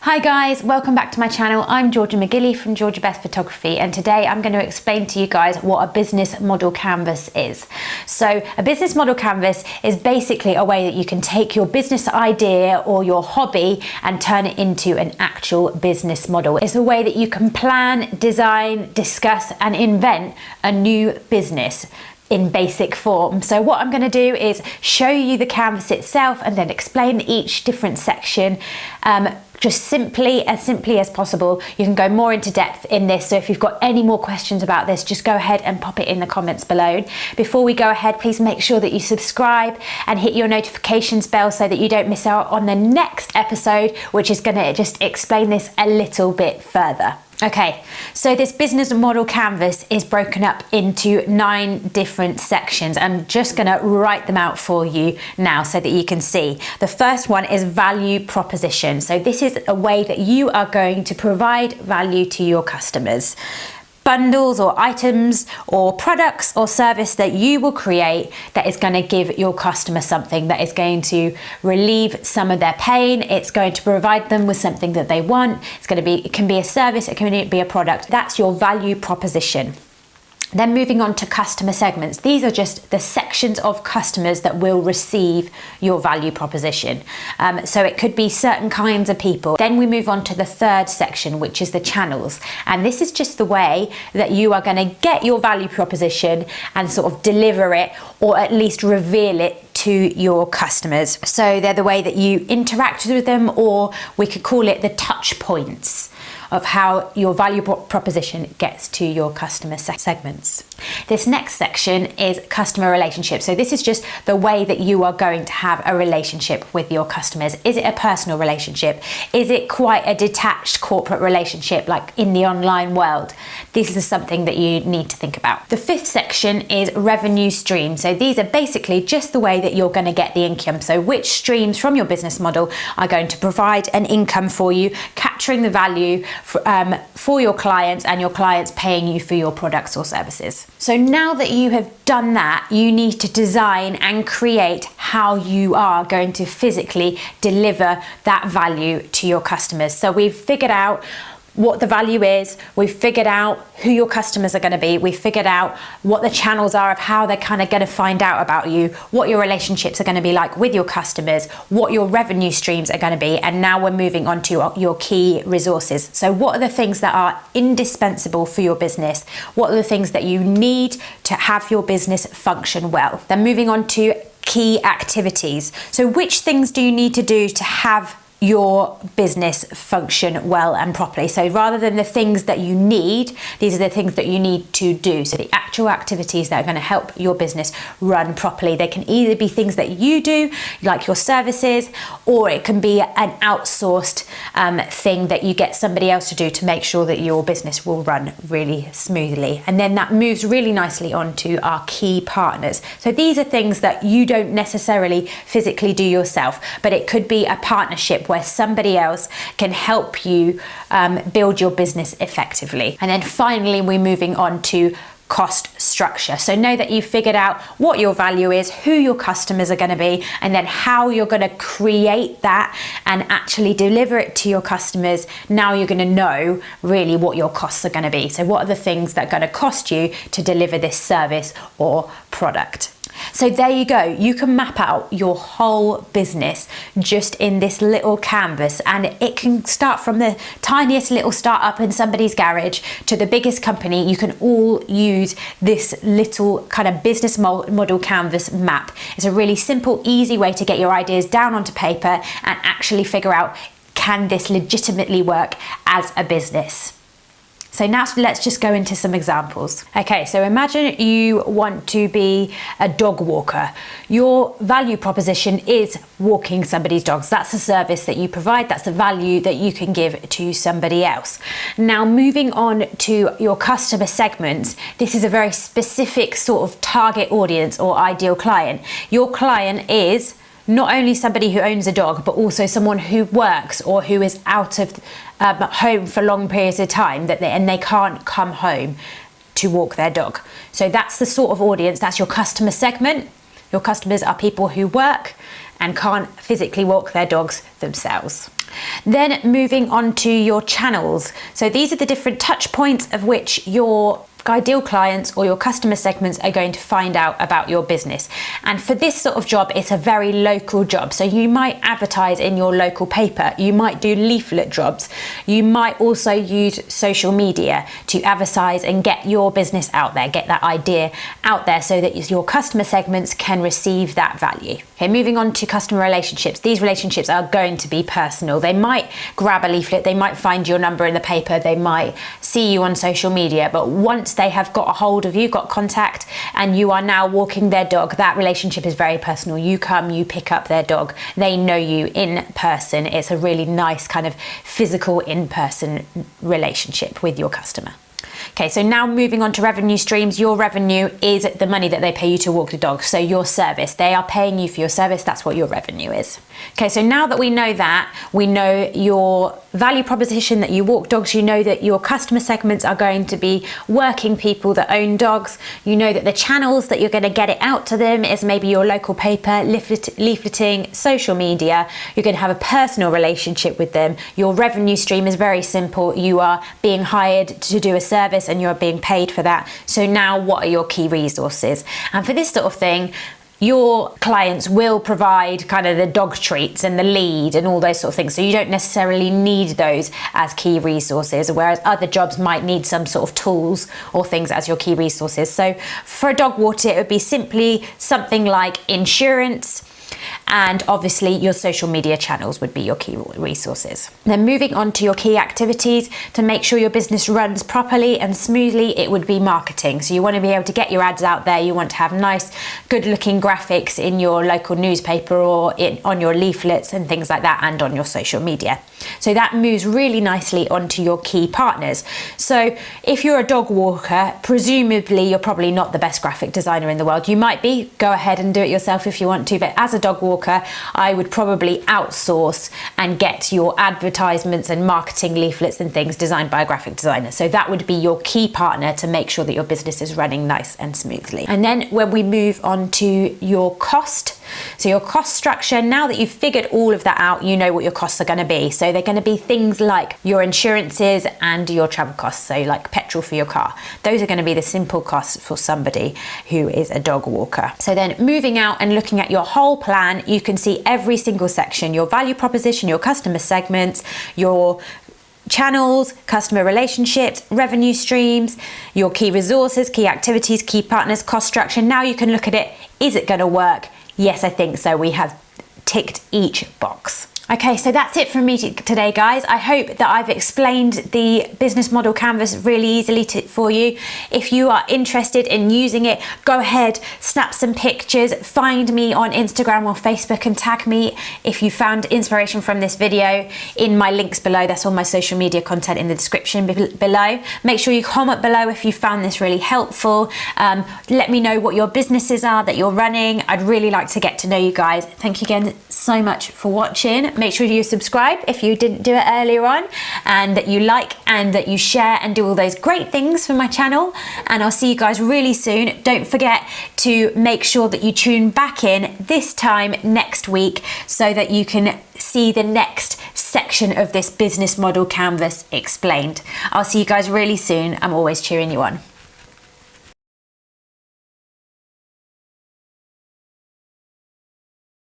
Hi guys, welcome back to my channel. I'm Georgia McGilly from Georgia-Beth Photography, and today I'm going to explain to you guys what a business model canvas is. So a business model canvas is basically a way that you can take your business idea or your hobby and turn it into an actual business model. It's a way that you can plan, design, discuss and invent a new business in basic form. So what I'm going to do is show you the canvas itself and then explain each different section just simply as possible. You can go more into depth in this, so if you've got any more questions about this, just go ahead and pop it in the comments below. Before we go ahead, please make sure that you subscribe and hit your notifications bell so that you don't miss out on the next episode, which is going to just explain this a little bit further. Okay, so this business model canvas is broken up into 9 different sections. I'm just going to write them out for you now so that you can see. The first one is value proposition. So this is a way that you are going to provide value to your customers. Bundles or items or products or service that you will create that is going to give your customer something that is going to relieve some of their pain. It's going to provide them with something that they want. It can be a service, it can be a product. That's your value proposition. Then moving on to customer segments. These are just the sections of customers that will receive your value proposition. So it could be certain kinds of people. Then we move on to the third section, which is the channels. And this is just the way that you are going to get your value proposition and sort of deliver it, or at least reveal it to your customers. So they're the way that you interact with them, or we could call it the touch points of how your value proposition gets to your customer segments. This next section is customer relationships. So this is just the way that you are going to have a relationship with your customers. Is it a personal relationship? Is it quite a detached corporate relationship like in the online world? This is something that you need to think about. The fifth section is revenue streams. So these are basically just the way that you're going to get the income. So which streams from your business model are going to provide an income for you, capturing the value for your clients, and your clients paying you for your products or services. So now that you have done that, you need to design and create how you are going to physically deliver that value to your customers. So we've figured out what the value is, we've figured out who your customers are going to be, we've figured out what the channels are of how they're kind of going to find out about you, what your relationships are going to be like with your customers, what your revenue streams are going to be, and now we're moving on to your key resources. So what are the things that are indispensable for your business? What are the things that you need to have your business function well? Then moving on to key activities. So which things do you need to do to have your business function well and properly? So rather than the things that you need, these are the things that you need to do. So the actual activities that are going to help your business run properly. They can either be things that you do, like your services, or it can be an outsourced thing that you get somebody else to do to make sure that your business will run really smoothly. And then that moves really nicely on to our key partners. So these are things that you don't necessarily physically do yourself, but it could be a partnership where somebody else can help you build your business effectively. And then finally, we're moving on to cost structure. So know that you've figured out what your value is, who your customers are going to be, and then how you're going to create that and actually deliver it to your customers. Now you're going to know really what your costs are going to be. So what are the things that are going to cost you to deliver this service or product? So there you go. You can map out your whole business just in this little canvas, and it can start from the tiniest little startup in somebody's garage to the biggest company. You can all use this little kind of business model canvas map. It's a really simple, easy way to get your ideas down onto paper and actually figure out, can this legitimately work as a business? So now let's just go into some examples. Okay, so imagine you want to be a dog walker. Your value proposition is walking somebody's dogs. That's the service that you provide. That's the value that you can give to somebody else. Now moving on to your customer segments, this is a very specific sort of target audience or ideal client. Your client is not only somebody who owns a dog, but also someone who works or who is out of home for long periods of time and they can't come home to walk their dog. So that's the sort of audience, that's your customer segment. Your customers are people who work and can't physically walk their dogs themselves. Then moving on to your channels. So these are the different touch points of which your ideal clients or your customer segments are going to find out about your business. And for this sort of job, it's a very local job. So you might advertise in your local paper, you might do leaflet jobs, you might also use social media to advertise and get your business out there, get that idea out there so that your customer segments can receive that value. Okay, moving on to customer relationships. These relationships are going to be personal. They might grab a leaflet, they might find your number in the paper, they might see you on social media, but once they have got a hold of you, got contact, and you are now walking their dog, that relationship is very personal. You come, you pick up their dog, they know you in person. It's a really nice kind of physical in-person relationship with your customer. Okay, so now moving on to revenue streams. Your revenue is the money that they pay you to walk the dog. So your service, they are paying you for your service. That's what your revenue is. Okay, so now that we know that, we know your value proposition, that you walk dogs, you know that your customer segments are going to be working people that own dogs, you know that the channels that you're going to get it out to them is maybe your local paper, leafleting, social media. You're going to have a personal relationship with them. Your revenue stream is very simple. You are being hired to do a service and you're being paid for that. So now what are your key resources? And for this sort of thing, your clients will provide kind of the dog treats and the lead and all those sort of things. So you don't necessarily need those as key resources, whereas other jobs might need some sort of tools or things as your key resources. So for a dog water, it would be simply something like insurance, and obviously your social media channels would be your key resources. Then moving on to your key activities to make sure your business runs properly and smoothly, it would be marketing. So you want to be able to get your ads out there. You want to have nice, good looking graphics in your local newspaper or on your leaflets and things like that, and on your social media. So that moves really nicely onto your key partners. So if you're a dog walker, presumably you're probably not the best graphic designer in the world. You might be, go ahead and do it yourself if you want to, but as a dog walker, I would probably outsource and get your advertisements and marketing leaflets and things designed by a graphic designer. So that would be your key partner to make sure that your business is running nice and smoothly. And then when we move on to your cost, so your cost structure, now that you've figured all of that out, you know what your costs are going to be. So they're going to be things like your insurances and your travel costs, so like petrol for your car. Those are going to be the simple costs for somebody who is a dog walker. So then moving out and looking at your whole plan, you can see every single section, your value proposition, your customer segments, your channels, customer relationships, revenue streams, your key resources, key activities, key partners, cost structure. Now you can look at it. Is it going to work? Yes, I think so. We have ticked each box. Okay, so that's it from me today, guys. I hope that I've explained the business model canvas really easily for you. If you are interested in using it, go ahead, snap some pictures, find me on Instagram or Facebook and tag me if you found inspiration from this video in my links below. That's all my social media content in the description below. Make sure you comment below if you found this really helpful. Let me know what your businesses are that you're running. I'd really like to get to know you guys. Thank you again so much for watching. Make sure you subscribe if you didn't do it earlier on, and that you like and that you share and do all those great things for my channel. And I'll see you guys really soon. Don't forget to make sure that you tune back in this time next week so that you can see the next section of this business model canvas explained. I'll see you guys really soon. I'm always cheering you on.